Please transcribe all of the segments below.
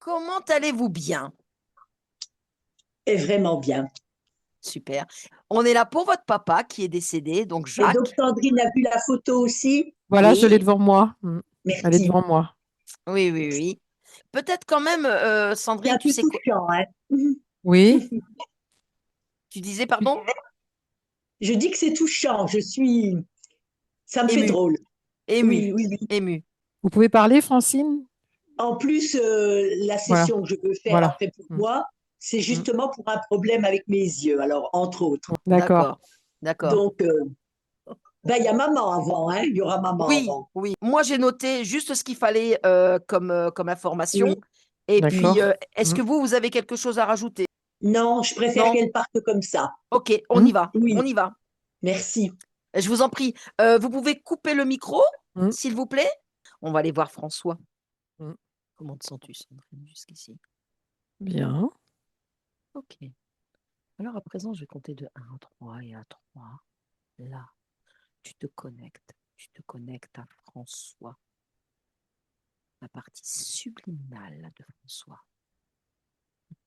Comment allez-vous bien? Est vraiment bien. Super. On est là pour votre papa qui est décédé, donc Et donc, Jacques. Sandrine a vu la photo aussi? Voilà, je l'ai Oui, devant moi. Elle est Merci. devant moi. oui, oui, oui. Peut-être quand même, C'est Sandrine, un tu peu sais quoi? touchant, hein? Oui. Tu disais, Tu- pardon? Je dis que c'est touchant. Ça me fait Ému, drôle. ému, Oui, oui, oui. ému. Vous pouvez parler, Francine? En plus, la Voilà, session que je veux faire voilà. après pour Mm, moi, c'est mm. justement pour un problème avec mes yeux. Alors, entre autres. D'accord. D'accord, d'accord. Donc, ben, il y a maman avant, hein? Il y aura maman Oui, avant. oui. Moi, j'ai noté juste ce qu'il fallait comme information. Oui, Et puis, oui. D'accord. est-ce Mm, que vous avez quelque chose à rajouter? Non, je préfère Non? qu'elle parte comme ça. Ok, on y mm, va, on Oui, y va. merci. Je vous en prie. Vous pouvez couper le micro, mm, s'il vous plaît? On va aller voir François. mm. Comment te sens-tu, Sandrine, jusqu'ici? Bien. Ok. Alors à présent, je vais compter de 1 à 3 et à 3. Là, tu te connectes à François, la partie subliminale de François.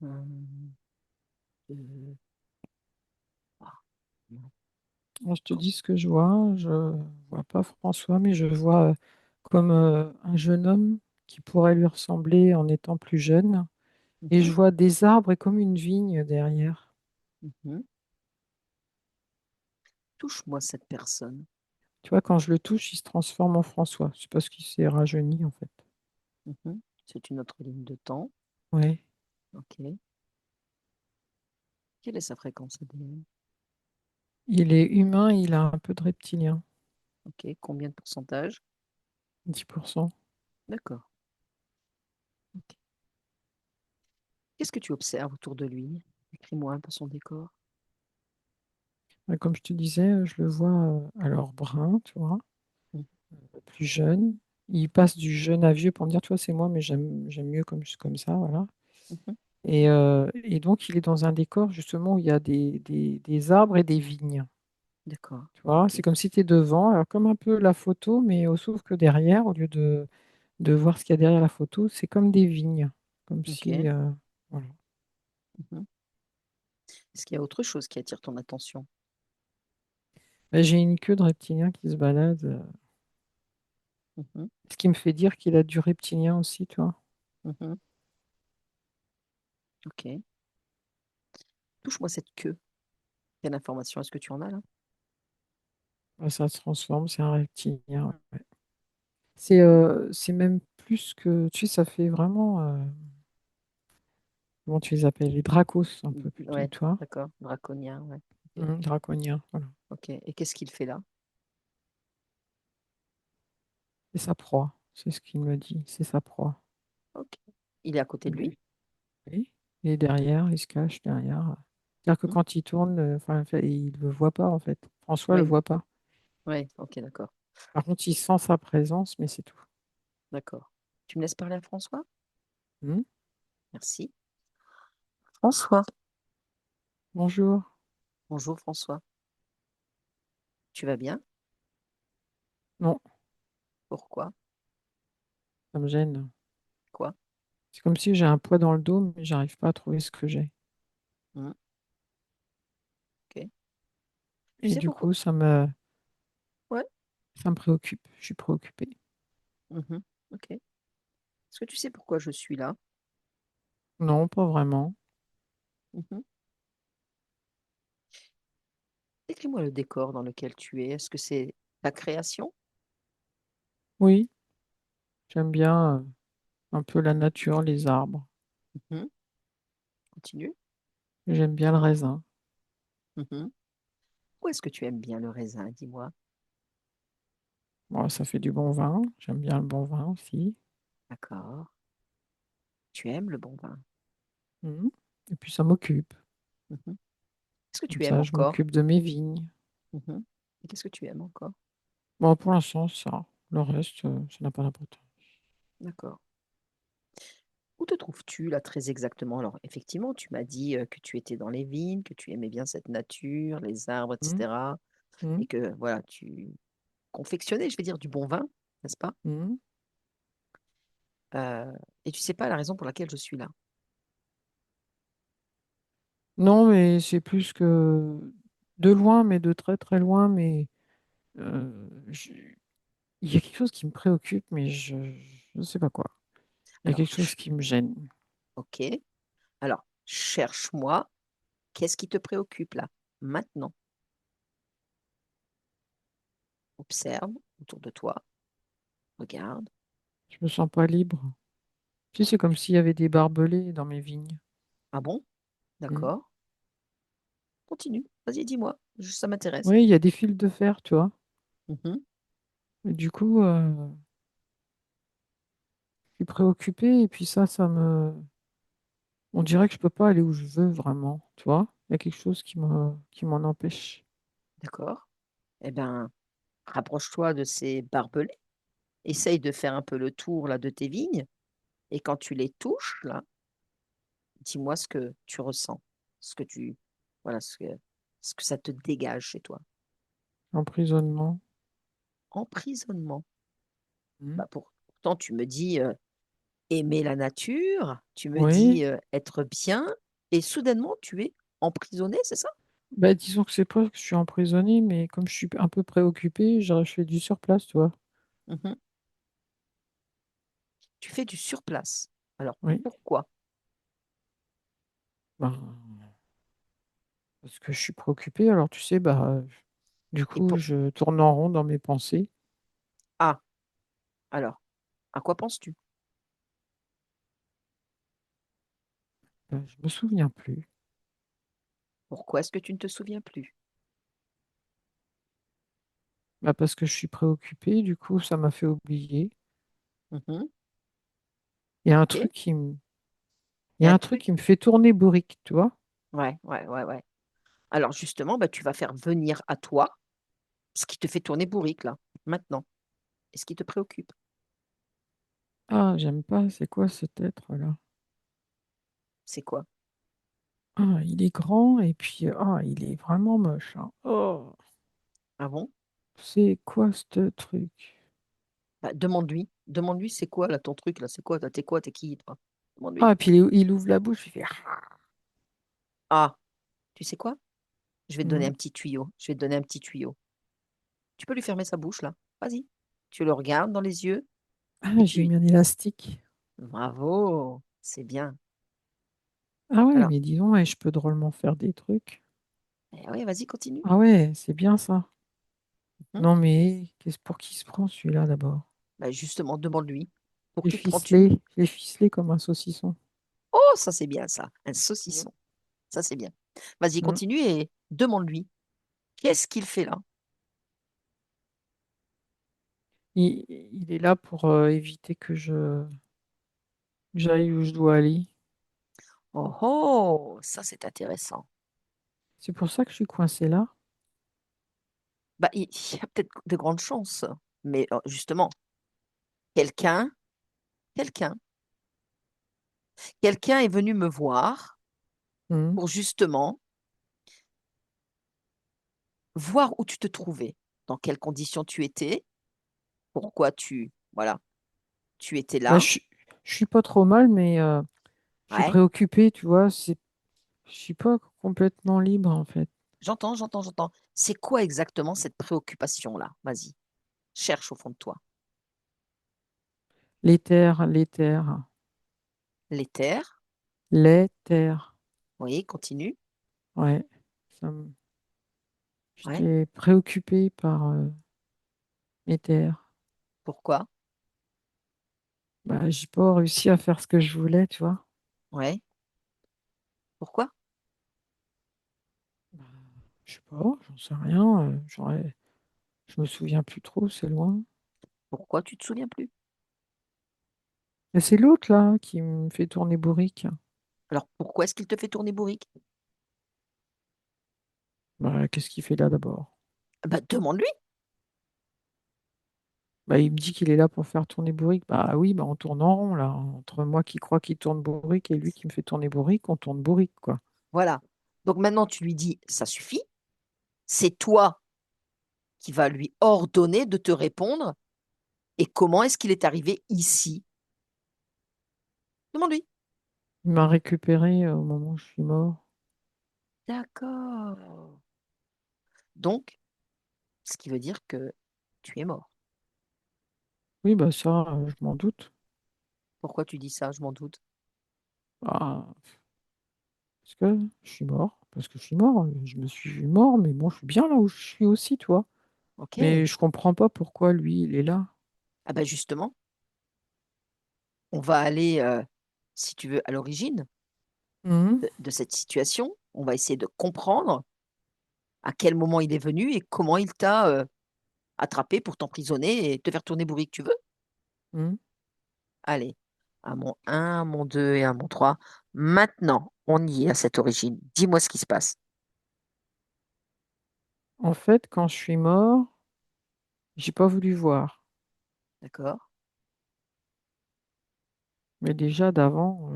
1, 2, 3. Moi, je te dis ce que je vois. Je vois pas François, mais je vois comme un jeune homme qui pourrait lui ressembler en étant plus jeune. Et je Mhm, vois des arbres et comme une vigne derrière. mhm. Touche-moi cette personne. Tu vois, quand je le touche, il se transforme en François. C'est parce qu'il s'est rajeuni, en fait. Mhm. C'est une autre ligne de temps. Ouais. Ok. Quelle est sa fréquence ADN? Il est humain, il a un peu de reptilien. Ok. Combien de pourcentage? 10%. D'accord. Ok. Qu'est-ce que tu observes autour de lui? Décris-moi un peu son décor. Comme je te disais, je le vois alors brun, tu vois, Mhm, plus jeune. Il passe du jeune à vieux pour me dire, tu vois, c'est moi, mais j'aime mieux comme ça, voilà. mhm. Et donc, il est dans un décor justement où il y a des arbres et des vignes. D'accord. Tu vois, Ok. c'est comme si tu es devant, alors comme un peu la photo, mais sauf que derrière, au lieu de voir ce qu'il y a derrière la photo, c'est comme des vignes. Comme si. Ok. Voilà. Mhm. Est-ce qu'il y a autre chose qui attire ton attention? Ben, j'ai une queue de reptilien qui se balade, Mhm, ce qui me fait dire qu'il a du reptilien aussi, tu vois. mhm. Ok. Touche-moi cette queue. Quelle information est-ce que tu en as là? Ouais, ça se transforme, c'est un reptilien. Ouais. C'est même plus que, tu sais, ça fait vraiment, comment tu les appelles, les dracos un peu plutôt, Ouais, tu vois. d'accord. Draconien, ouais. Ok. Draconien, voilà. Ok. Et qu'est-ce qu'il fait là? C'est sa proie, c'est ce qu'il me dit, c'est sa proie. Ok. Il est à côté de lui? Oui. Oui. Il est derrière, il se cache derrière. C'est-à-dire que Mhm. quand il tourne, enfin, il ne le voit pas en fait. François ne le Oui. voit pas. Oui. Ok, d'accord. Par contre, il sent sa présence, mais c'est tout. D'accord. Tu me laisses parler à François? Hmm. Merci. François. Bonjour. Bonjour François. Tu vas bien? Non, Pourquoi? ça me gêne. Quoi? C'est comme si j'ai un poids dans le dos, mais j'arrive pas à trouver ce que j'ai. Mhm. Ok. Tu Et sais du pourquoi? coup, Ouais. ça me préoccupe. Je suis préoccupée. Mhm. Ok. Est-ce que tu sais pourquoi je suis là? Non, pas vraiment. Mhm. Décris-moi le décor dans lequel tu es. Est-ce que c'est ta création? Oui, j'aime bien un peu la nature, les arbres. Mhm. Continue. J'aime bien le raisin. Mhm. Où est-ce que tu aimes bien le raisin? Dis-moi. Bon, ça fait du bon vin. J'aime bien le bon vin aussi. D'accord. Tu aimes le bon vin. Mhm. Et puis ça m'occupe. Mhm. Qu'est-ce que Comme tu aimes ça, je encore? m'occupe de mes vignes. Mhm. Et qu'est-ce que tu aimes encore? Bon, pour l'instant, ça. Le reste, ça n'a pas d'importance. D'accord. Où te trouves-tu là très exactement? Alors, effectivement, tu m'as dit que tu étais dans les vignes, que tu aimais bien cette nature, les arbres, Mhm. etc. Mhm. Et que voilà, tu confectionnais, je vais dire, du bon vin, n'est-ce pas? Mhm. Euh, Et tu sais pas la raison pour laquelle je suis là. Non, mais c'est plus que de loin, mais de très très loin, mais je- il y a quelque chose qui me préoccupe, mais je ne sais pas quoi. Il y a Alors, quelque chose qui me gêne. ok. Alors, cherche-moi. Qu'est-ce qui te préoccupe là, maintenant? Observe autour de toi. Regarde. Je me sens pas libre. Tu sais, c'est comme s'il y avait des barbelés dans mes vignes. Ah bon? Mm. D'accord. Continue. Vas-y, dis-moi. Ça m'intéresse. Oui, il y a des fils de fer, tu vois. Mhm. Et du coup, je suis préoccupée et puis on dirait que je peux pas aller où je veux vraiment, tu vois. Il y a quelque chose qui m'en empêche. D'accord. Eh bien, rapproche-toi de ces barbelés. Essaye de faire un peu le tour là de tes vignes. Et quand tu les touches, là, dis-moi ce que tu ressens. Ce que tu. Voilà, ce que ça te dégage chez toi. Emprisonnement. Emprisonnement. Mm. Bah, pourtant, tu me dis aimer la nature, tu me Oui, dis être bien, et soudainement, tu es emprisonné, c'est ça? bah, disons que c'est pas que je suis emprisonnée, mais comme je suis un peu préoccupée, je fais du surplace, tu vois. Mhm. Tu fais du surplace. Alors, Oui, pourquoi? ben, parce que je suis préoccupée. Alors, tu sais, bah, du Et coup, pour. je tourne en rond dans mes pensées. Ah, alors, à quoi penses-tu? Je me souviens plus. Pourquoi est-ce que tu ne te souviens plus? Bah, parce que je suis préoccupée, du coup, ça m'a fait oublier. Mhm. Il y a un Ok. truc qui me, il Il y y a a un un truc truc. qui me fait tourner bourrique, tu vois. Ouais, ouais, ouais, ouais. Alors, justement, bah, tu vas faire venir à toi ce qui te fait tourner bourrique, là, maintenant, et ce qui te préoccupe. Ah, j'aime pas, c'est quoi cet être-là? C'est quoi? Ah, il est grand et puis, ah, il est vraiment moche, hein. Oh, Ah bon? c'est quoi ce truc? Bah, demande-lui. Demande-lui, c'est quoi, là, ton truc, là? C'est quoi? T'es quoi? T'es qui, toi? Demande-lui. Ah, et puis il ouvre la bouche, il fait ah. Ah, tu sais quoi? Je vais te donner Hmm. un petit tuyau. Je vais te donner un petit tuyau. Tu peux lui fermer sa bouche, là. Vas-y. Tu le regardes dans les yeux et Ah, tu j'ai lui. mis un élastique. Bravo, c'est bien. Ah ouais, Alors, mais dis donc, ouais, je peux drôlement faire des trucs. oui, vas-y, continue. Ah ouais, c'est bien ça. Mhm. Non mais, qu'est-ce pour qui se prend celui-là d'abord? Bah, justement, demande-lui. Pour Il est qui te prends-tu? ficelé, il est ficelé comme un saucisson. Oh, ça, c'est bien, ça. Un Hmm. saucisson. Ça, c'est bien. Vas-y, Hmm. continue et demande-lui. Qu'est-ce qu'il fait là? Il est là pour éviter que j'aille où je dois aller. Oh, oh, ça, c'est intéressant. C'est pour ça que je suis coincée là. Bah, il y a peut-être de grandes chances. Mais justement, quelqu'un, quelqu'un, quelqu'un est venu me voir Hmm. pour justement voir où tu te trouvais, dans quelles conditions tu étais, pourquoi voilà, tu étais Bah, là. je suis pas trop mal, mais je suis Ouais, préoccupée, tu vois. Je suis pas complètement libre en fait. j'entends, j'entends, j'entends. C'est quoi exactement cette préoccupation-là? Vas-y, cherche au fond de toi. L'éther, L'éther, l'éther. oui, continue. Ouais. Ça me- Ouais, J'étais préoccupée par l'éther. pourquoi? Bah, j'ai pas réussi à faire ce que je voulais, tu vois. Ouais, pourquoi? Bah, je sais pas, j'en sais rien. Je me souviens plus trop, c'est loin. Pourquoi tu te souviens plus? Et c'est l'autre là qui me fait tourner bourrique. Alors, pourquoi est-ce qu'il te fait tourner bourrique? Bah, qu'est-ce qu'il fait là d'abord? Bah, demande-lui. Bah, il me dit qu'il est là pour faire tourner bourrique. Bah oui, bah on tourne en rond là. Entre moi qui crois qu'il tourne bourrique et lui qui me fait tourner bourrique, on tourne bourrique, quoi. Voilà. Donc maintenant, tu lui dis, ça suffit. C'est toi qui vas lui ordonner de te répondre. Et comment est-ce qu'il est arrivé ici? Demande-lui. Il m'a récupéré au moment où je suis mort. D'accord. Donc, ce qui veut dire que tu es mort. Oui, bah ça, je m'en doute. Pourquoi tu dis ça? Je m'en doute. Ah, parce que je suis mort. Parce que je suis mort. Je me suis vu mort, mais bon, je suis bien là où je suis aussi, toi. Ok. Mais je comprends pas pourquoi lui, il est là. Ah ben justement, on va aller, si tu veux, à l'origine Mhm, de cette situation. On va essayer de comprendre à quel moment il est venu et comment il t'a attrapé pour t'emprisonner et te faire tourner bourrique. Tu veux? mhm. Allez, à mon un, à mon 2 et à mon 3. Maintenant, on y est à cette origine. Dis-moi ce qui se passe. En fait, quand je suis mort, j'ai pas voulu voir. D'accord? Mais déjà d'avant,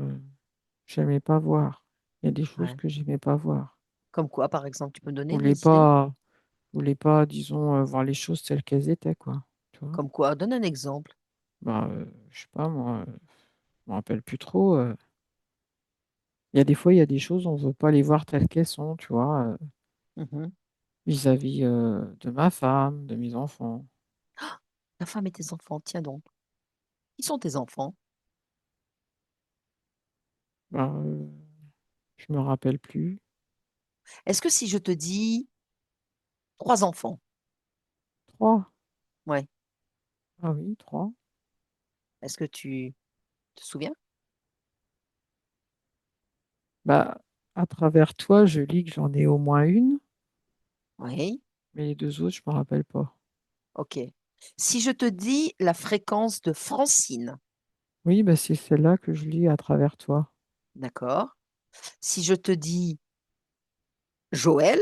j'aimais pas voir. Il y a des choses Ouais. que j'aimais pas voir. Comme quoi, par exemple, tu peux me Je donner voulais des idées? pas, je voulais pas, disons, voir les choses telles qu'elles étaient, quoi. Tu vois? Comme quoi? Donne un exemple. Bah, je sais pas, moi, je me rappelle plus trop. Il y a des fois, il y a des choses, on veut pas les voir telles qu'elles sont, tu vois, Mhm. vis-à-vis de ma femme, de mes enfants. Ta femme et tes enfants, tiens donc. Qui sont tes enfants? Bah, je me rappelle plus. Est-ce que si je te dis trois enfants, Trois. ouais, Ah oui, trois. est-ce que tu te souviens? Bah, à travers toi, je lis que j'en ai au moins une, Oui, mais les deux autres, je me rappelle pas. ok. Si je te dis la fréquence de Francine, Oui, bah, c'est celle-là que je lis à travers toi. d'accord? Si je te dis Joël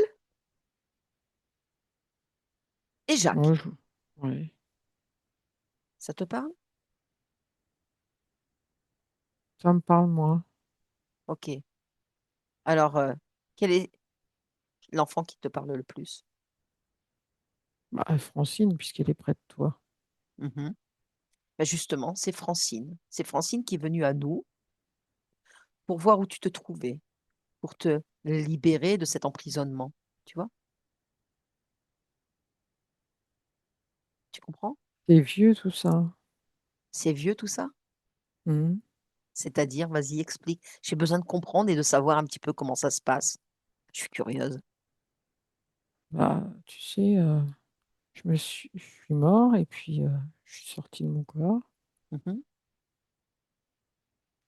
et Jacques, Moi, ouais. ça te parle? Ça me parle, moi. Ok. Alors, quel est l'enfant qui te parle le plus? Bah, Francine, puisqu'elle est près de toi. Mhm. Ben justement, c'est Francine. C'est Francine qui est venue à nous pour voir où tu te trouvais, pour te libérer de cet emprisonnement. Tu vois? Tu comprends? C'est vieux, tout ça. C'est vieux tout ça? Mhm. C'est-à-dire, vas-y, explique. J'ai besoin de comprendre et de savoir un petit peu comment ça se passe. Je suis curieuse. Bah, tu sais, je suis mort et puis je suis sorti de mon corps. Mhm.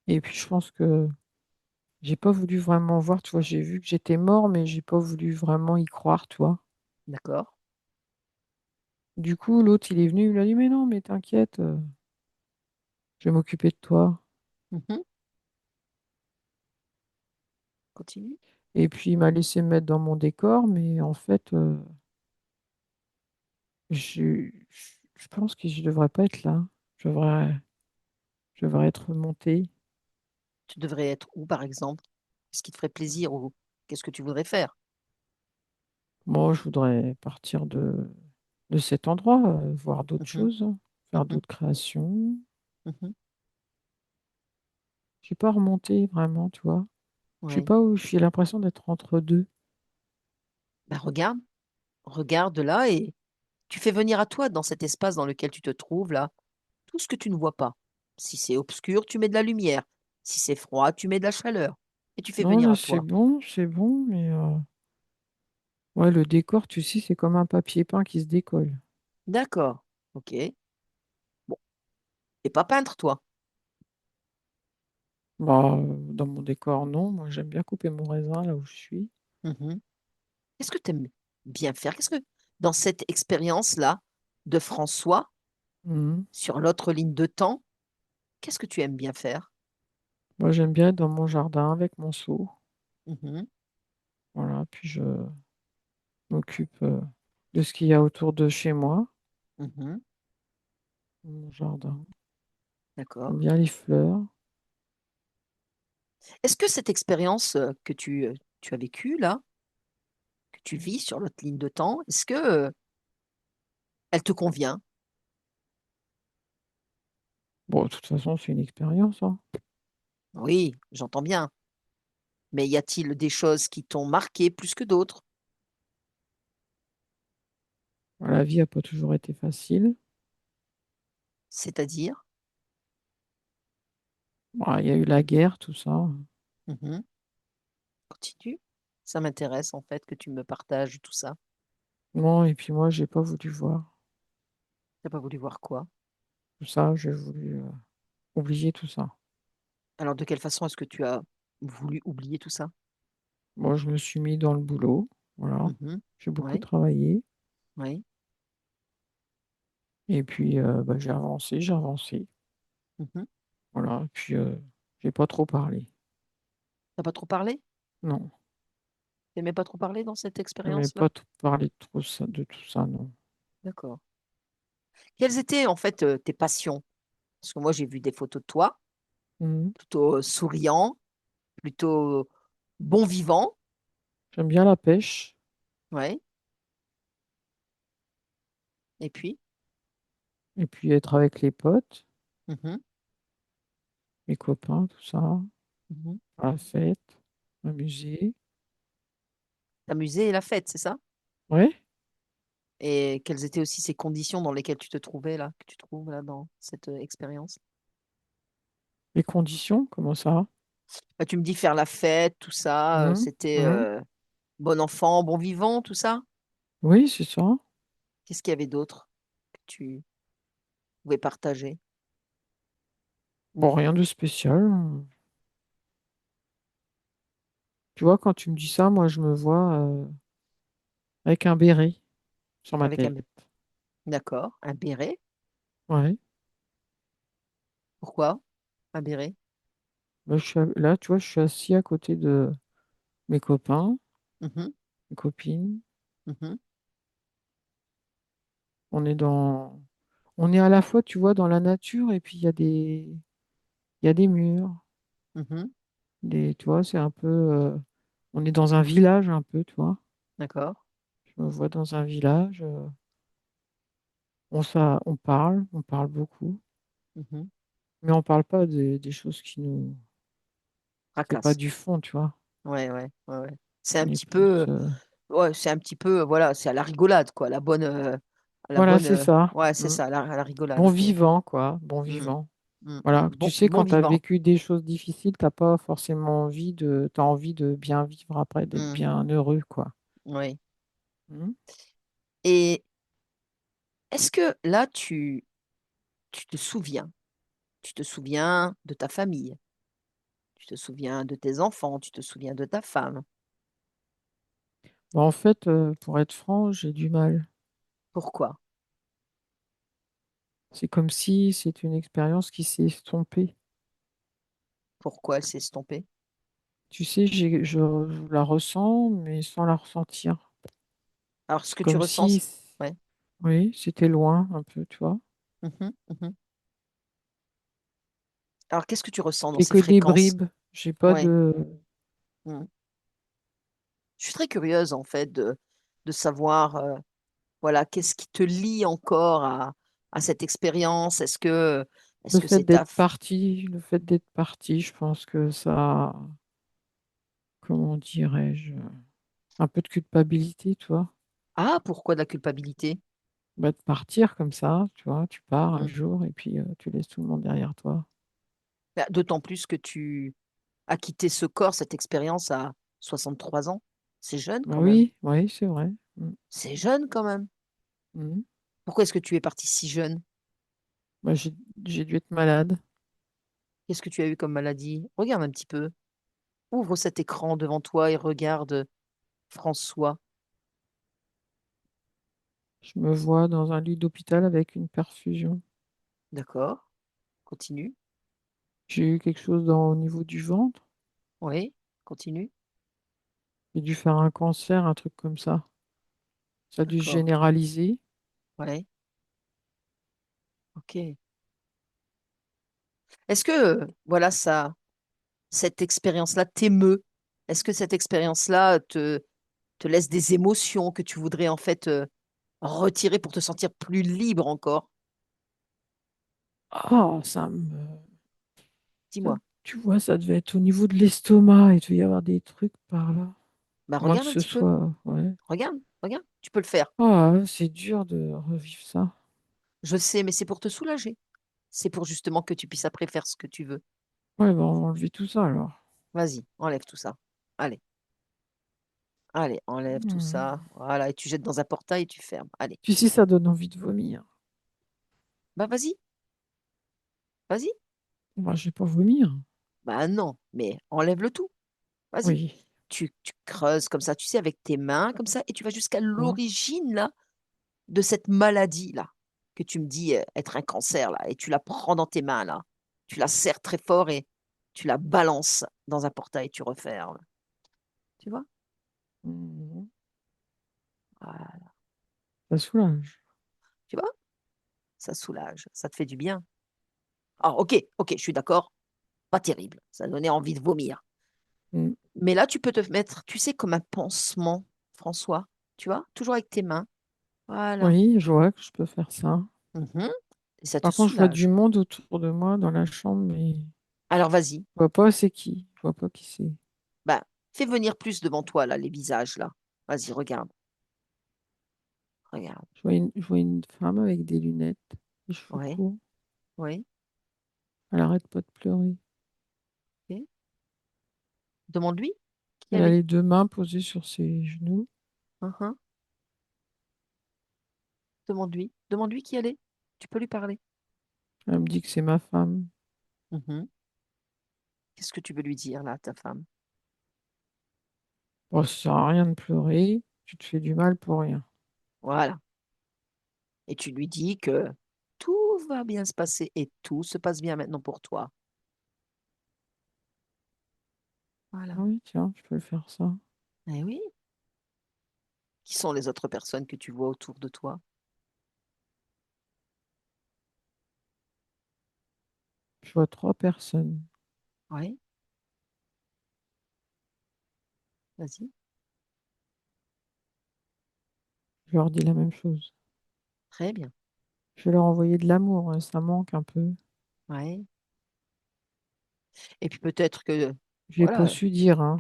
Et puis je pense que j'ai pas voulu vraiment voir, tu vois, j'ai vu que j'étais mort, mais j'ai pas voulu vraiment y croire, tu vois. D'accord. Du coup, l'autre, il est venu, il a dit, mais non, mais t'inquiète, je vais m'occuper de toi. Mhm. Continue. Et puis il m'a laissé me mettre dans mon décor, mais en fait, je pense que je devrais pas être là. Je devrais, je devrais être monté. Tu devrais être où, par exemple? Qu'est-ce qui te ferait plaisir ou qu'est-ce que tu voudrais faire? Moi, je voudrais partir de cet endroit, voir d'autres Mhm. choses, faire Mhm. d'autres créations. Mhm. Je suis pas remonté vraiment, tu vois. Je sais Oui. pas où, j'ai l'impression d'être entre deux. Ben, regarde, regarde là et tu fais venir à toi dans cet espace dans lequel tu te trouves là, tout ce que tu ne vois pas. Si c'est obscur, tu mets de la lumière. Si c'est froid, tu mets de la chaleur. Et tu fais Non, venir là, à toi. c'est bon, mais ouais, le décor, tu sais, c'est comme un papier peint qui se décolle. D'accord. Ok. Bon. T'es pas peintre, toi. Bah, dans mon décor, non. Moi, j'aime bien couper mon raisin là où je suis. Mhm. Qu'est-ce que tu aimes bien faire? Qu'est-ce que, dans cette expérience-là de François, Mhm. sur l'autre ligne de temps, qu'est-ce que tu aimes bien faire? Moi, j'aime bien être dans mon jardin avec mon seau. Mhm. Voilà, puis je m'occupe de ce qu'il y a autour de chez moi, Mhm. mon jardin. D'accord. J'aime bien les fleurs. Est-ce que cette expérience que tu as vécue là, que tu vis sur l'autre ligne de temps, est-ce que elle te convient? Bon, de toute façon, c'est une expérience, hein. Oui, j'entends bien. Mais y a-t-il des choses qui t'ont marqué plus que d'autres? La vie n'a pas toujours été facile. C'est-à-dire? Bon, il y a eu la guerre, tout ça. Mhm. Continue. Ça m'intéresse en fait que tu me partages tout ça. Non, et puis moi, j'ai pas voulu voir T'as pas voulu voir quoi? tout ça. J'ai voulu oublier tout ça. Alors de quelle façon est-ce que tu as voulu oublier tout ça? Moi, je me suis mis dans le boulot. Voilà. Mhm. J'ai beaucoup Oui, travaillé. oui. Et puis, bah, j'ai avancé, j'ai avancé. Mhm. Voilà. Et puis, j'ai pas trop parlé. T'as pas trop parlé? Non. T'aimais pas trop parler dans cette J'aimais expérience-là? pas trop parler de tout ça, non. D'accord. Quelles étaient en fait tes passions? Parce que moi j'ai vu des photos de toi, Mhm. plutôt souriant, plutôt bon vivant. J'aime bien la pêche. Ouais. Et puis? Et puis, être avec les potes, Mhm. mes copains, tout ça. Mhm. À la fête, m'amuser. T'amuser et la fête, c'est ça? Ouais. Et quelles étaient aussi ces conditions dans lesquelles tu te trouvais là, que tu trouves là dans cette expérience? Les conditions, comment ça? Bah, tu me dis faire la fête, tout ça, Mhm. c'était Mhm. bon enfant, bon vivant, tout ça. Oui, c'est ça. Qu'est-ce qu'il y avait d'autre que tu pouvais partager? Bon, rien de spécial. Tu vois, quand tu me dis ça, moi, je me vois avec un béret sur ma Avec tête. un, d'accord, un béret. Ouais. Pourquoi un béret? Là, là, tu vois, je suis assis à côté de mes copains, Mhm, mes copines. mhm, On est dans... On est à la fois, tu vois, dans la nature et puis il y a des murs. mhm, Tu vois, c'est un peu... On est dans un village un peu, tu vois. d'accord. Je me vois dans un village. On parle beaucoup. Mhm. Mais on parle pas des choses qui nous... C'est pas Fracasse. du fond, tu vois. Ouais, ouais, ouais, ouais. C'est un On est petit plus... peu, ouais, c'est un petit peu, voilà, c'est à la rigolade, quoi. Voilà, c'est ça. Ouais, c'est Mm. ça, à la Bon rigolade. Oui. vivant, quoi. Bon Mm, vivant. mm. Voilà. Tu Bon, sais, bon quand tu as vivant. vécu des choses difficiles, t'as pas forcément envie de... T'as envie de bien vivre après, d'être Mm, bien heureux, quoi. oui. Mm. Et est-ce que là, tu te souviens de ta famille, tu te souviens de tes enfants, tu te souviens de ta femme. Bah, en fait, pour être franc, j'ai du mal. Pourquoi? C'est comme si c'est une expérience qui s'est estompée. Pourquoi elle s'est estompée? Tu sais, je la ressens, mais sans la ressentir. Alors, ce que tu Comme ressens, si, ouais. oui, c'était loin un peu, tu vois. Mhm, mhm. Alors, qu'est-ce que tu ressens dans C'est ces que des fréquences? bribes. J'ai pas Ouais. de... Mm. Je suis très curieuse, en fait, de savoir, voilà, qu'est-ce qui te lie encore à cette expérience? Est-ce Le que fait c'est ta... d'être parti, le fait d'être parti, je pense que ça, comment dirais-je, un peu de culpabilité, tu vois. Ah, pourquoi de la culpabilité? Bah, de partir comme ça, tu vois, tu pars un Mm. jour et puis tu laisses tout le monde derrière toi. Bah, d'autant plus que tu as quitté ce corps, cette expérience à 63 ans. C'est jeune Bah quand même. oui, oui, c'est vrai. Mm, C'est jeune quand même. mm. Pourquoi est-ce que tu es parti si jeune? Bah, j'ai dû être malade. Qu'est-ce que tu as eu comme maladie? Regarde un petit peu. Ouvre cet écran devant toi et regarde François. Je me vois dans un lit d'hôpital avec une perfusion. D'accord. Continue. J'ai eu quelque chose au niveau du ventre. Oui. Continue. J'ai dû faire un cancer, un truc comme ça. Ça a dû se D'accord. généraliser. Ouais. Ok. Est-ce que, voilà, cette expérience-là t'émeut? Est-ce que cette expérience-là te laisse des émotions que tu voudrais en fait retirer pour te sentir plus libre encore? Ah, Dis-moi. Tu vois, ça devait être au niveau de l'estomac. Il devait y avoir des trucs par là. Bah, À moins que regarde un ce petit peu. soit. Ouais. Regarde, regarde, tu peux le faire. Ah, c'est dur de revivre ça. Je sais, mais c'est pour te soulager. C'est pour justement que tu puisses après faire ce que tu veux. Ouais, bah, on va enlever tout ça alors. Vas-y, enlève tout ça. Allez, allez, enlève tout Hmm. ça. Voilà, et tu jettes dans un portail et tu fermes. Allez. Tu sais, ça donne envie de vomir. Bah, vas-y, vas-y. Moi, je vais pas vomir. Bah, non, mais enlève le tout. Vas-y. Oui. Tu creuses comme ça, tu sais, avec tes mains, comme ça, et tu vas jusqu'à Hein. l'origine, là, de cette maladie-là, que tu me dis être un cancer, là, et tu la prends dans tes mains, là. Tu la serres très fort et tu la balances dans un portail et tu refermes. Tu vois? Mhm. Voilà. Ça soulage. Tu vois? Ça soulage, ça te fait du bien. Ah, ok, ok, je suis d'accord, pas terrible. Ça donnait envie de vomir. Mm. Mais là, tu peux te mettre, tu sais, comme un pansement, François, tu vois, toujours avec tes mains. Voilà. Oui, je vois que je peux faire ça. Mhm. Et ça te Par contre, je vois du soulage. monde autour de moi dans la chambre, mais je Alors, vas-y. vois pas c'est qui. Je vois pas qui c'est. Ben, fais venir plus devant toi, là, les visages, là. Vas-y, regarde. Regarde. Je vois une femme avec des lunettes, les cheveux Oui, courts. oui. Elle arrête pas de pleurer. Ok. Demande-lui qui Elle a elle est. les deux mains posées sur ses genoux. Mhm. Demande-lui. Demande-lui qui elle est. Tu peux lui parler. Elle me dit que c'est ma femme. Mhm. Qu'est-ce que tu veux lui dire, là, à ta femme? Bon, ça sert à rien de pleurer. Tu te fais du mal pour rien. Voilà. Et tu lui dis que tout va bien se passer et tout se passe bien maintenant pour toi. Voilà. Ah oui, tiens, je peux faire ça. Eh oui. Qui sont les autres personnes que tu vois autour de toi? Je vois trois personnes. Oui. Vas-y. Je leur dis la même chose. Très bien. Je vais leur envoyer de l'amour, hein, ça manque un peu. Ouais. Et puis peut-être que, J'ai pas voilà, su dire, hein.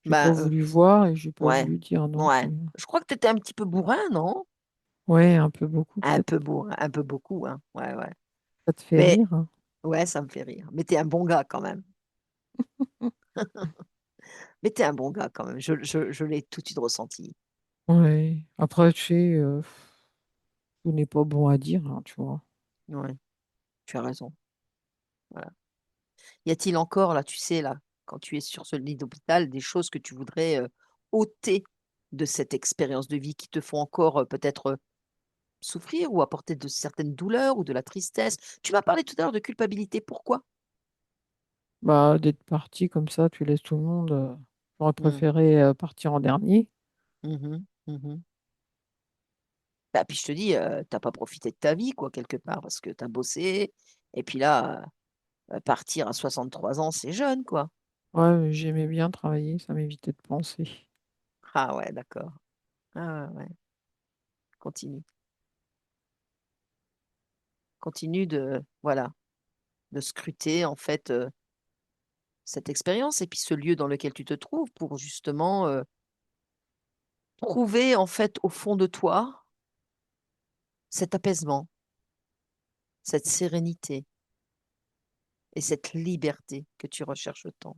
J'ai pas ben, voulu voir et j'ai pas ouais, voulu dire non ouais. plus. Je crois que tu étais un petit peu bourrin, non? Ouais, un peu beaucoup Un peut-être. peu bourrin, un peu beaucoup, hein. Ouais, ouais. Ça te fait Mais rire, hein. ouais, ça me fait rire. Mais t'es un bon gars quand même. Mais t'es un bon gars quand même. Je l'ai tout de suite ressenti. Ouais. Après, tu sais, tout n'est pas bon à dire, hein, tu vois. Ouais, tu as raison. Voilà. Y a-t-il encore, là, tu sais, là, quand tu es sur ce lit d'hôpital, des choses que tu voudrais ôter de cette expérience de vie qui te font encore peut-être souffrir ou apporter de certaines douleurs ou de la tristesse? Tu m'as parlé tout à l'heure de culpabilité. Pourquoi? Bah, d'être parti comme ça, tu laisses tout le monde. J'aurais Hmm. préféré partir en dernier. Mhm, mhm. Bah, puis je te dis, tu pas profité de ta vie, quoi, quelque part, parce que tu as bossé. Et puis là, partir à 63 ans, c'est jeune, quoi. Ouais, mais j'aimais bien travailler, ça m'évitait de penser. Ah ouais, d'accord. Ah ouais, ouais. Continue. Continue de, voilà, de scruter, en fait, cette expérience et puis ce lieu dans lequel tu te trouves pour justement trouver, en fait, au fond de toi, cet apaisement, cette sérénité et cette liberté que tu recherches tant.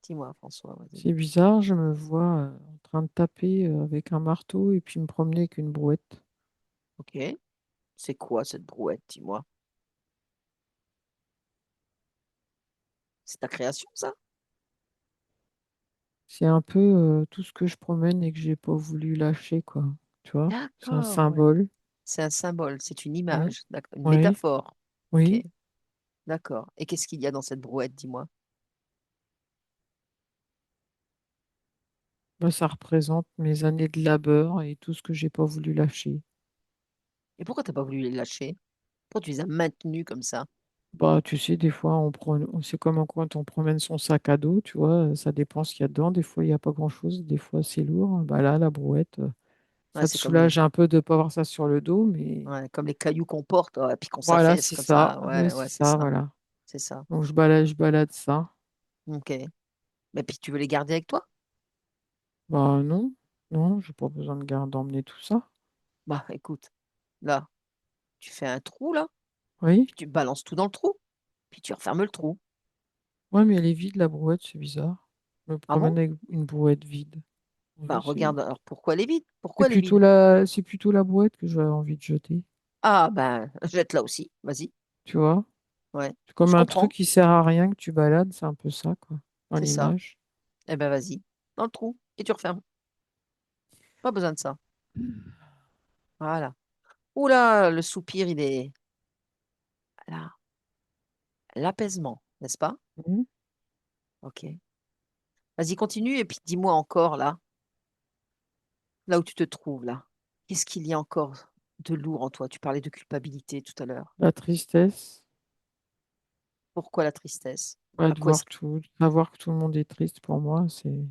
Dis-moi, François, vas-y. C'est bizarre, je me vois en train de taper avec un marteau et puis me promener avec une brouette. Ok. C'est quoi cette brouette, dis-moi? C'est ta création, ça? C'est un peu tout ce que je promène et que j'ai pas voulu lâcher, quoi. Tu vois? C'est un D'accord, ouais. symbole. C'est un symbole, c'est une Mm. image, une Oui, métaphore. Ok, oui. d'accord. Et qu'est-ce qu'il y a dans cette brouette, dis-moi? Bah, ça représente mes années de labeur et tout ce que j'ai pas voulu lâcher. Et pourquoi t'as pas voulu les lâcher? Pourquoi tu les as maintenus comme ça? Bah, tu sais, des fois, c'est comme quand on promène son sac à dos, tu vois, ça dépend ce qu'il y a dedans. Des fois, il n'y a pas grand-chose, des fois, c'est lourd. Bah là, la brouette, Ouais, Ça te c'est comme les, soulage un peu de ne pas avoir ça sur le dos, mais ouais, comme les cailloux qu'on porte, ouais, puis qu'on voilà, s'affaisse c'est comme ça. ça. Oui, Ouais, ouais, c'est c'est ça, ça. voilà. C'est ça. Donc je balade ça. Ok. Mais puis tu veux les garder avec toi? Bah non, non, j'ai pas besoin de garde d'emmener tout ça. Bah écoute, là, tu fais un trou là, Oui. puis tu balances tout dans le trou, puis tu refermes le trou. Ouais, mais elle est vide, la brouette, c'est bizarre. Je me Ah bon? promène avec une brouette vide. Bah Ouais, regarde alors pourquoi elle est vide? c'est Pourquoi elle est plutôt vide? c'est plutôt la brouette que j'avais envie de jeter. Ah ben jette-la aussi, vas-y. Tu vois? Ouais, C'est comme je un truc comprends, qui sert à rien que tu balades, c'est un peu ça, quoi, dans c'est ça. l'image. Eh ben vas-y, dans le trou, et tu refermes. Pas besoin de ça. Voilà. Oula, le soupir, il est là. L'apaisement, n'est-ce pas? Mhm. Ok. Vas-y, continue, et puis dis-moi encore là où tu te trouves là. Qu'est-ce qu'il y a encore de lourd en toi? Tu parlais de culpabilité tout à l'heure. La tristesse, Pourquoi la tristesse? ouais, À de quoi est-ce voir que... tout, savoir que tout le monde est triste pour moi, c'est...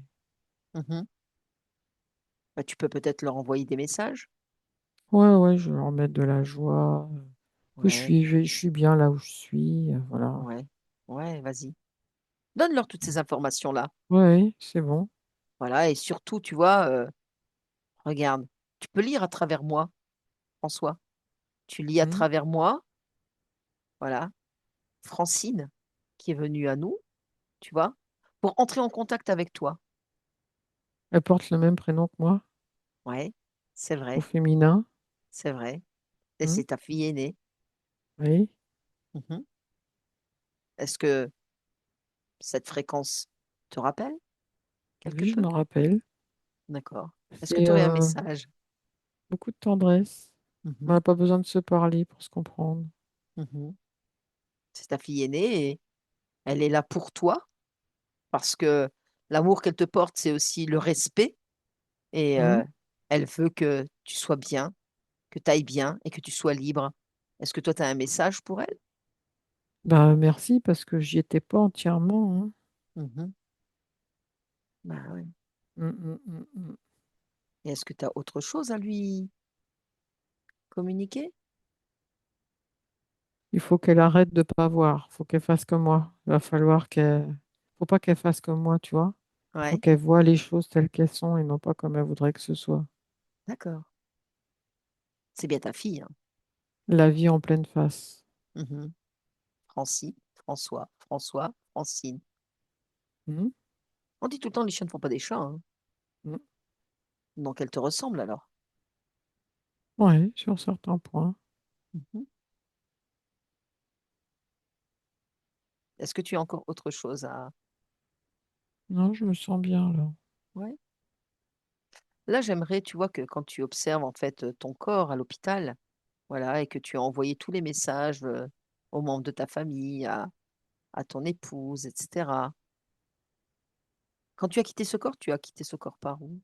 Mhm. Bah, tu peux peut-être leur envoyer des messages. Ouais, ouais, je vais leur mettre de la joie, que Ouais, je suis bien là où je suis, voilà. ouais, ouais, vas-y. Donne-leur toutes ces informations-là. Ouais, c'est bon. Voilà, et surtout, tu vois, regarde, tu peux lire à travers moi, François. Tu lis à Mhm. travers moi, voilà, Francine, qui est venue à nous, tu vois, pour entrer en contact avec toi. Elle porte le même prénom que moi, Ouais, au c'est féminin. c'est vrai. Et Mhm. c'est ta fille aînée. Oui, Mhm. Est-ce que cette fréquence te rappelle quelque oui, je peu? me rappelle. D'accord. Est-ce que C'est tu aurais un message? beaucoup de tendresse. On Mhm, n'a pas besoin de se parler pour se comprendre. mhm. C'est ta fille aînée et elle est là pour toi parce que l'amour qu'elle te porte, c'est aussi le respect et Mhm. elle veut que tu sois bien, que tu ailles bien et que tu sois libre. Est-ce que toi, tu as un message pour elle? Bah, merci parce que j'y étais pas entièrement, hein. Mhm. Bah ouais. Mm, mm, mm, mm. Et est-ce que tu as autre chose à lui communiquer? Il faut qu'elle arrête de pas voir. Il faut qu'elle fasse comme moi. Il va falloir qu'elle. Faut pas qu'elle fasse comme moi, tu vois. Il faut Ouais, qu'elle voit les choses telles qu'elles sont et non pas comme elle voudrait que ce soit. d'accord. C'est bien ta fille, hein. La vie en pleine face. Mhm. Francie, François, François, Francine. Mm, On dit tout le temps les chiens ne font pas des chats, hein. mm. Donc elle te ressemble alors. Ouais, sur certains points. Mhm. Est-ce que tu as encore autre chose à... Non, je me sens bien là. Ouais. Là, j'aimerais, tu vois, que quand tu observes en fait ton corps à l'hôpital, voilà, et que tu as envoyé tous les messages aux membres de ta famille, à ton épouse, etc. Quand tu as quitté ce corps, tu as quitté ce corps par où?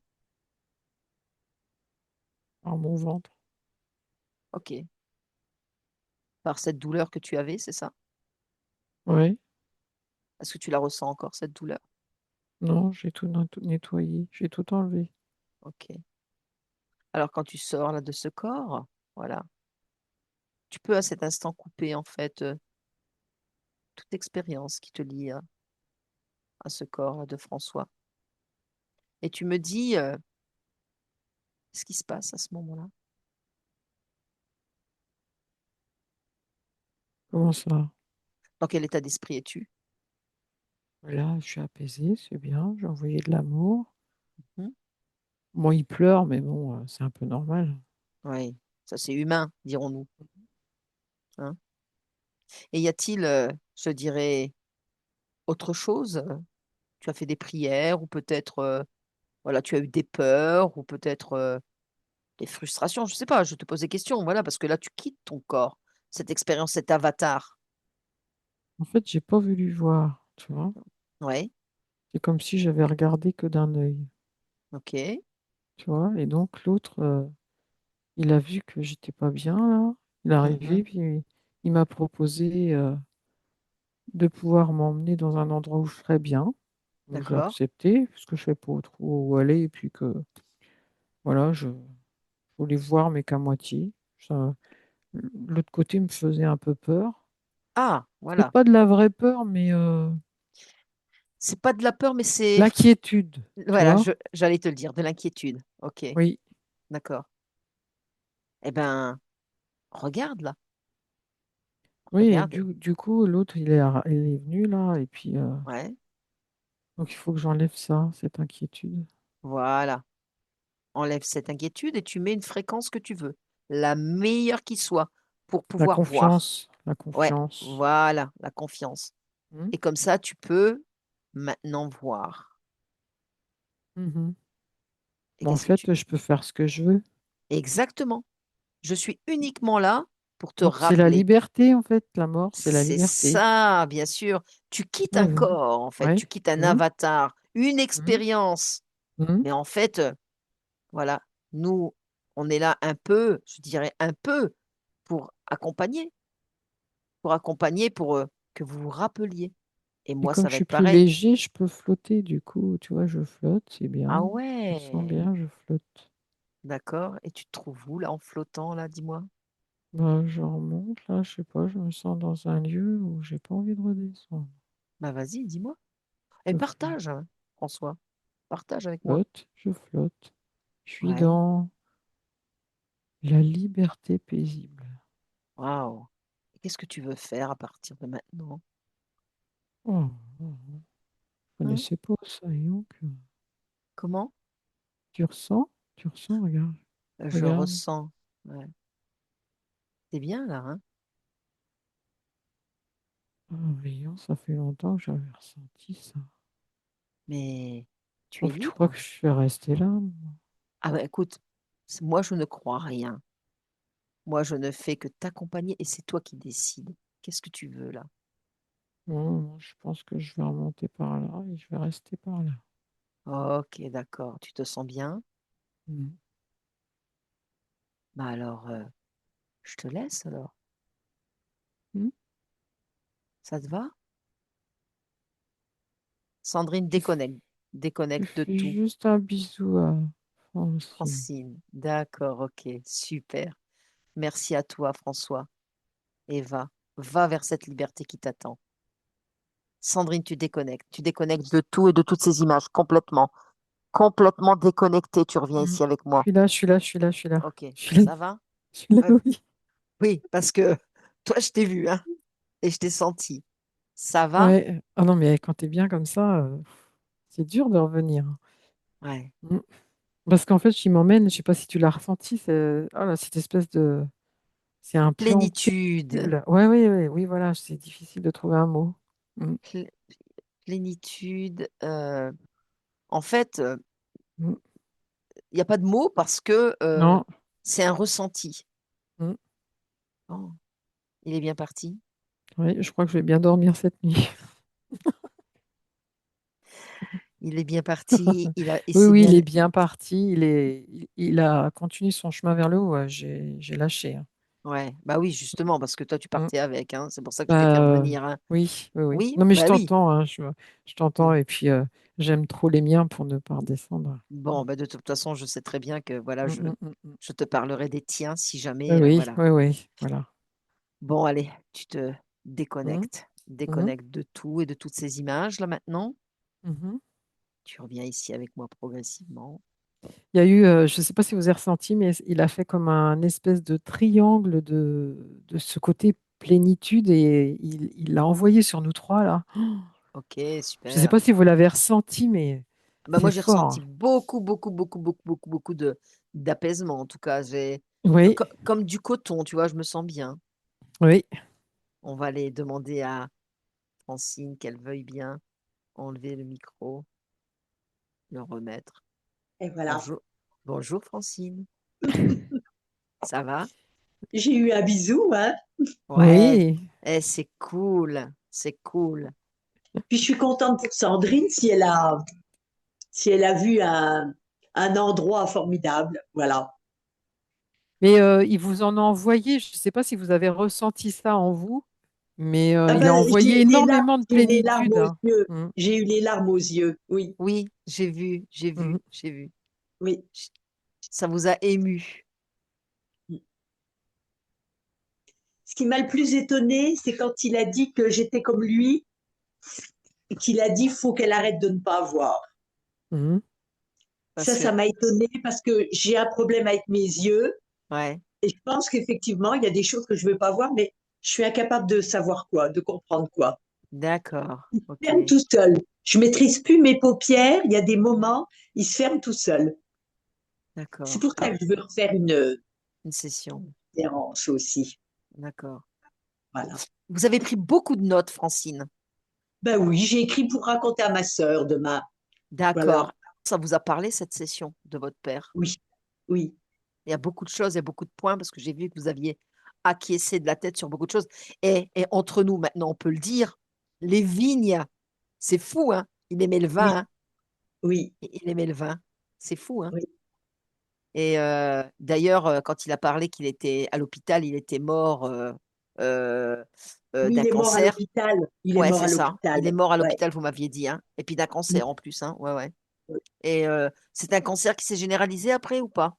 Par mon ventre. Ok. Par cette douleur que tu avais, c'est ça? Ouais. Est-ce que tu la ressens encore, cette douleur? Non, j'ai tout nettoyé. J'ai tout enlevé. Ok. Alors quand tu sors là de ce corps, voilà, tu peux à cet instant couper en fait toute expérience qui te lie à ce corps là de François. Et tu me dis ce qui se passe à ce moment-là. Comment ça? Dans quel état d'esprit es-tu? Là, je suis apaisée, c'est bien. J'ai envoyé de l'amour. Hmm. Bon, il pleure, mais bon, c'est un peu normal. Oui, ça c'est humain, dirons-nous, hein. Et y a-t-il, je dirais, autre chose? Tu as fait des prières ou peut-être, voilà, tu as eu des peurs ou peut-être des frustrations, je sais pas, je te pose des questions, voilà, parce que là tu quittes ton corps, cette expérience, cet avatar. En fait, j'ai pas voulu voir, tu vois. Ouais, C'est comme si j'avais regardé que d'un œil, ok. tu vois. Et donc l'autre, il a vu que j'étais pas bien là. Il est arrivé, Mhm. puis il m'a proposé de pouvoir m'emmener dans un endroit où je serais bien. Donc j'ai D'accord. accepté, parce que je savais pas trop où aller, et puis que voilà, voulais voir, mais qu'à moitié. L'autre côté me faisait un peu peur. Ah, C'est voilà. pas de la vraie peur, mais C'est pas de la peur, mais c'est, l'inquiétude, tu voilà, vois? j'allais te le dire, de l'inquiétude. Ok, Oui, d'accord. Eh ben, regarde là, oui, et regarde. du coup, l'autre, il est venu là, et puis, Ouais, donc il faut que j'enlève ça, cette inquiétude. voilà. Enlève cette inquiétude et tu mets une fréquence que tu veux, la meilleure qui soit, pour pouvoir voir. La Ouais, confiance. voilà, la confiance. Hmm. Et comme ça, tu peux maintenant voir. Mhm. Et Bon, en qu'est-ce que tu... fait, je peux faire ce que je veux. Exactement. Je suis uniquement là pour te Donc, c'est la rappeler. liberté, en fait, la mort, c'est la C'est liberté. ça, bien sûr. Tu quittes un Ouais, corps, en fait. ouais. Tu quittes un Mhm. avatar, une Mhm. expérience. Mhm. Mais en fait, voilà, nous, on est là un peu, je dirais un peu, pour accompagner, pour que vous vous rappeliez. Et Et moi, comme ça je va suis être plus pareil. léger, je peux flotter, du coup, tu vois, je flotte, c'est Ah bien. Je me sens ouais, bien, je flotte. d'accord. Et tu te trouves où, là, en flottant, là, dis-moi? Bah, je remonte, là, je sais pas, je me sens dans un lieu où j'ai pas envie de redescendre. Bah vas-y, dis-moi. Et Je partage, hein, François. Partage avec moi. flotte, je flotte. Je suis Ouais. dans la liberté paisible. Waouh. Et qu'est-ce que tu veux faire à partir de maintenant? Oh, oh, oh. Je Hein? connaissais pas ça, et donc, Comment? tu ressens? Tu ressens, regarde, Je regarde. ressens. Ouais. C'est bien là, hein? Oh, voyons, ça fait longtemps que j'avais ressenti ça. Mais tu Oh, es tu crois libre. que je vais rester là, moi? Ah bah écoute, moi je ne crois rien. Moi je ne fais que t'accompagner et c'est toi qui décides. Qu'est-ce que tu veux là? Non, moi, je pense que je vais remonter par là et je vais rester par là. Ok, d'accord. Tu te sens bien? Mm. Bah alors, je te laisse alors. Mm. Ça te va? Sandrine, Tu, f- déconnecte. tu Déconnecte de fais tout. juste un bisou à Francine. Francine. D'accord, ok, super. Merci à toi, François. Et va vers cette liberté qui t'attend. Sandrine, tu déconnectes. Tu déconnectes de tout et de toutes ces images complètement. Complètement déconnecté. Tu reviens Mm. ici avec Je moi. suis là, je suis là, je suis là, je suis là. Ok, Je suis là, ça va? je suis là, Ouais, oui. oui, parce que toi, je t'ai vu, hein, et je t'ai senti. Ça va? Ouais. Ah non, mais quand t'es bien comme ça, c'est dur de revenir. Ouais. Mm. Parce qu'en fait, il m'emmène, je sais pas si tu l'as ressenti, c'est oh là, cette espèce de. C'est un plan Plénitude. paisible. Ouais, oui, oui, oui, voilà, c'est difficile de trouver un mot. Mm. Plé- Plénitude. En fait, Mm. il n'y a pas de mots parce que Non. c'est un ressenti. Mm. Oh, il est bien parti. Oui, je crois que je vais bien dormir cette nuit. Il est bien parti. Il Oui, s'est oui, il bien. est bien parti. Il a continué son chemin vers le haut. Ouais, j'ai lâché, hein. Ouais, bah oui, justement, parce que toi, tu Mm. partais avec, hein. C'est pour ça que je t'ai fait Bah, revenir, hein. oui, oui, oui. Oui, Non, mais je bah oui. t'entends, hein, je t'entends. Mm. Et puis, j'aime trop les miens pour ne pas redescendre. Bon, bah de toute façon, je sais très bien que voilà, Mm, mm, mm, mm. je te parlerai des tiens si Oui, jamais, oui, voilà. oui, oui, voilà. Bon, allez, tu te Mm, déconnectes. mhm, Déconnectes de tout et de toutes ces images là maintenant. mhm. Tu reviens ici avec moi progressivement. Il y a eu, je ne sais pas si vous avez ressenti, mais il a fait comme un espèce de triangle de ce côté plénitude et il l'a envoyé sur nous trois, là. Ok, Je ne sais super. pas si vous l'avez ressenti, mais Bah moi, c'est j'ai fort, ressenti hein. beaucoup, beaucoup, beaucoup, beaucoup, beaucoup, beaucoup de d'apaisement. En tout cas, j'ai Oui, comme du coton, tu vois, je me sens bien. oui. On va aller demander à Francine qu'elle veuille bien enlever le micro, le remettre. Et voilà. Bonjour. Bonjour Francine. Ça va? J'ai eu un bisou, hein. Ouais. Oui. Eh, c'est cool. C'est cool. Puis je suis contente pour Sandrine si elle a vu un endroit formidable. Voilà. Mais il vous en a envoyé, je ne sais pas si vous avez ressenti ça en vous, mais Ah il a ben, envoyé énormément de j'ai eu les larmes plénitude, aux hein. yeux. Mm, J'ai eu les larmes aux yeux. Oui, Oui, j'ai vu, j'ai mm. vu, j'ai vu. oui. Ch- Ça vous a ému. ce qui m'a le plus étonnée, c'est quand il a dit que j'étais comme lui et qu'il a dit faut qu'elle arrête de ne pas voir. Mhm. Parce Ça que, m'a étonnée parce que j'ai un problème avec mes yeux ouais, et je pense qu'effectivement, il y a des choses que je ne veux pas voir, mais je suis incapable de savoir quoi, de comprendre quoi. d'accord, Il se ok, ferme tout seul. Je maîtrise plus mes paupières. Il y a des moments, il se ferme tout seul. C'est d'accord. pour ça Ah, que je veux refaire une une session, séance aussi. d'accord. Voilà. Vous avez pris beaucoup de notes, Francine. Ben oui, j'ai écrit pour raconter à ma sœur demain. D'accord. Voilà. Ça vous a parlé, cette session de votre père? Oui, oui. Il y a beaucoup de choses, il y a beaucoup de points, parce que j'ai vu que vous aviez acquiescé de la tête sur beaucoup de choses. Et entre nous, maintenant, on peut le dire, les vignes, c'est fou, hein? Il aimait le vin, Oui, hein? oui, Il aimait le vin. C'est fou, hein? oui. Et d'ailleurs, quand il a parlé qu'il était à l'hôpital, il était mort euh, Oui, d'un il est mort à cancer. l'hôpital. Il est Ouais, mort c'est à ça. l'hôpital. Il est mort à Ouais. l'hôpital, vous m'aviez dit, hein. Et puis d'un Mm. cancer en plus, hein. Ouais, ouais. Et c'est un cancer qui s'est généralisé après ou pas?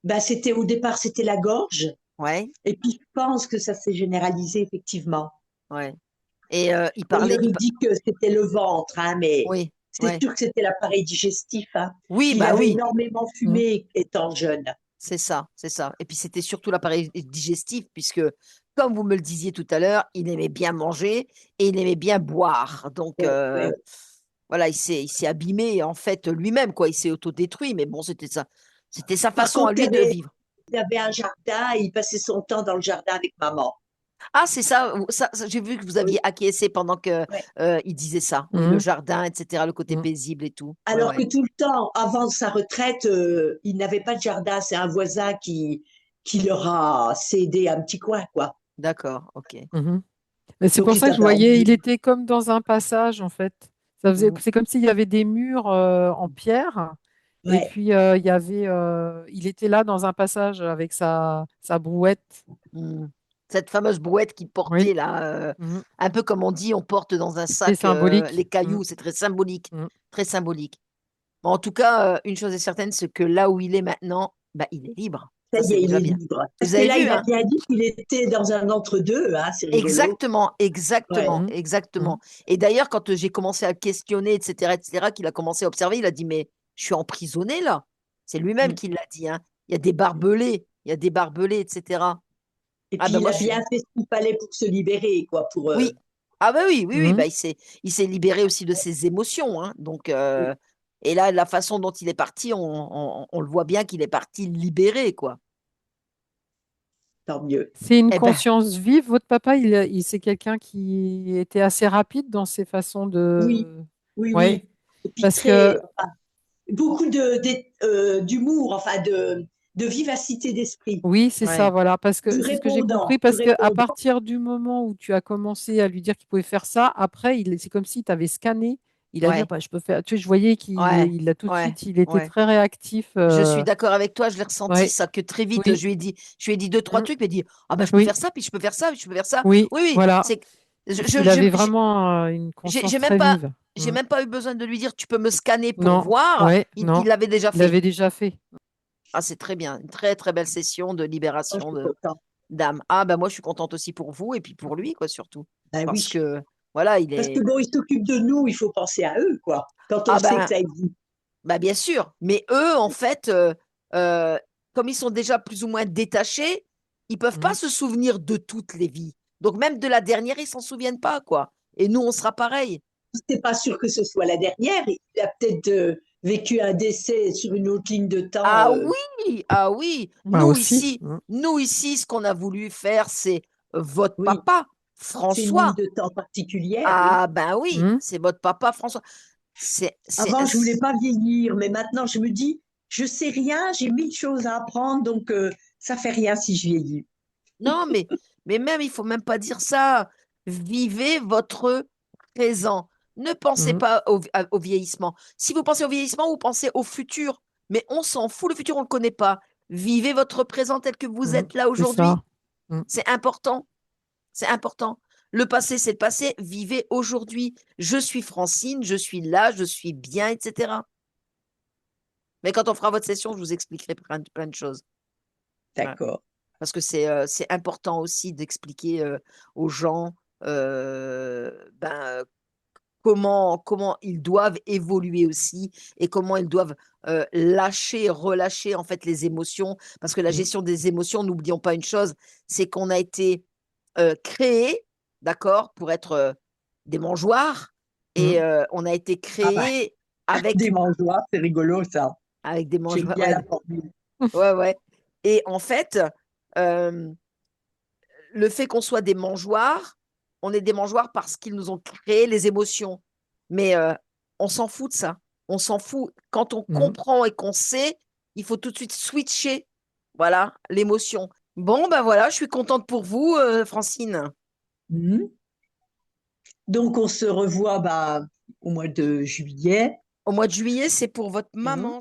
Ben, c'était au départ, c'était la gorge. Ouais, Et puis, je pense que ça s'est généralisé, effectivement. ouais. Et il Bon, il parlait aurait dit que c'était le ventre, hein, mais Oui, c'est ouais. sûr que c'était l'appareil digestif, hein. Oui, Puis il bah avait oui, énormément Mhm. fumé étant jeune. c'est ça, c'est ça. Et puis c'était surtout l'appareil digestif, puisque, comme vous me le disiez tout à l'heure, il aimait bien manger et il aimait bien boire. Donc, Ouais, ouais. voilà, il s'est abîmé, en fait, lui-même, quoi. Il s'est autodétruit, mais bon, c'était sa Par façon à contre, lui de vivre. il avait un jardin et il passait son temps dans le jardin avec maman. Ah, c'est ça, j'ai vu que vous Oui, aviez acquiescé pendant que ouais. il disait ça. Oui, le Mhm. jardin, etc., le côté Mhm. paisible et tout. Ouais, Alors que ouais. tout le temps, avant sa retraite, il n'avait pas de jardin. C'est un voisin qui leur a cédé un petit coin, quoi. D'accord, ok. Mhm. Mais c'est Donc, pour ils ça que je avaient voyais, envie. il était comme dans un passage en fait. Mhm. C'est comme s'il y avait des murs en pierre, et Ouais, puis il était là dans un passage avec sa brouette. Mm. Cette fameuse brouette qu'il Oui, portait là, mhm. un peu comme on dit, on porte dans un C'est sac les symbolique. Mhm. cailloux, c'est très symbolique, Mhm. très symbolique. Bon, en tout cas, une chose est certaine, c'est que là où il est maintenant, bah, il est libre. ça Ça, y c'est est, il déjà est bien. libre. Parce Vous que avez là, vu, il a hein? bien dit qu'il était dans un entre-deux, hein, c'est rigolo. Exactement, Ouais, exactement, Mhm. exactement. Mhm. Et d'ailleurs, quand j'ai commencé à le questionner, etc., qu'il a commencé à observer, il a dit, mais je suis emprisonné là. C'est lui-même mm, qui l'a dit, hein. Il y a des barbelés, etc. et Ah puis, ben il moi, a je suis. bien fait ce qu'il fallait pour se libérer, quoi. Oui. Ah bah oui, oui, oui, Mhm. bah il s'est libéré aussi de ses émotions, hein. Donc, Oui, et là, la façon dont il est parti, on le voit bien qu'il est parti libéré, quoi. tant mieux. C'est une Eh ben, conscience vive. Votre papa, c'est quelqu'un qui était assez rapide dans ses façons Oui, de. oui, Ouais, oui. Et puis, parce que beaucoup d'humour, enfin, de vivacité d'esprit, oui, c'est ça, ouais, voilà, parce que c'est ce que j'ai compris, du parce que à répondant. partir du moment où tu as commencé à lui dire qu'il pouvait faire ça, après, c'est comme s'il t'avait scanné. Il a dit, ah, ouais, bah, je peux faire. Tu sais, je voyais ouais, il a tout de ouais, suite, il était ouais. très réactif. Je suis d'accord avec toi, je l'ai ressenti Ouais, ça, que très vite, oui, je lui ai dit deux, trois mm, trucs, il m'a dit, ah ben je peux oui, faire ça, puis je peux faire ça, puis je peux faire ça. oui, Oui, oui, voilà. c'est, Parce qu'il avait je- vraiment une conscience très vive. j'ai Mm. même pas eu besoin de lui dire, tu peux me scanner pour Non, voir, ouais, il non, l'avait déjà il fait. avait déjà fait. Ah, c'est très bien. Une très, très belle session de Oh, je libération suis contente. d'âme. Ah, ben moi, je suis contente aussi pour vous et puis pour lui, quoi, surtout. Ben Parce oui. que, voilà, il Parce que est. bon, ils s'occupent de nous, il faut penser à eux, quoi. Quand on Ah, sait que ben, ça existe. bien sûr. Mais eux, en fait, euh, comme ils sont déjà plus ou moins détachés, ils peuvent pas Mm. se souvenir de toutes les vies. Donc, même de la dernière, ils s'en souviennent pas, quoi. Et nous, on sera pareil. C'est pas sûr que ce soit la dernière. Il a peut-être vécu un décès sur une autre ligne de temps. Ah oui, ah oui. Bah aussi. Mm. Nous ici, ce qu'on a voulu faire, c'est votre Oui, papa, c'est une ligne François. de temps particulière, oui. Ah ben oui, Mm. c'est votre papa François. Avant, je voulais pas vieillir, mais maintenant, je me dis, je sais rien, j'ai mille choses à apprendre, donc ça fait rien si je vieillis. Non, mais même, il faut même pas dire ça. Vivez votre présent. Ne pensez Mm. pas au vieillissement. Si vous pensez au vieillissement, vous pensez au futur. Mais on s'en fout, le futur, on ne le connaît pas. Vivez votre présent tel que vous Mm. êtes là C'est aujourd'hui. ça. Mm. C'est important. C'est important. Le passé, c'est le passé. Vivez aujourd'hui. Je suis Francine, je suis là, je suis bien, etc. Mais quand on fera votre session, je vous expliquerai plein de choses. Voilà. D'accord. parce que c'est important aussi d'expliquer aux gens ben, comment ils doivent évoluer aussi et comment ils doivent lâcher, relâcher en fait les émotions. Parce que la Mm. gestion des émotions, n'oublions pas une chose, c'est qu'on a été créé, d'accord, pour être des mangeoires et Mm. on a été Ah bah, créé des avec, mangeoires, c'est rigolo ça. avec des J'aime mangeoires. bien la formule. Ouais, ouais. Et en fait, euh, le fait qu'on soit des mangeoires, on est des mangeoires parce qu'ils nous ont créé les émotions. Mais on s'en fout de ça. On s'en fout. Quand on Mm. comprend et qu'on sait, il faut tout de suite switcher. Voilà, l'émotion. Bon, ben voilà, je suis contente pour vous, Francine. Mm. Donc on se revoit bah, au mois de juillet. Au mois de juillet, c'est pour votre Mm. maman.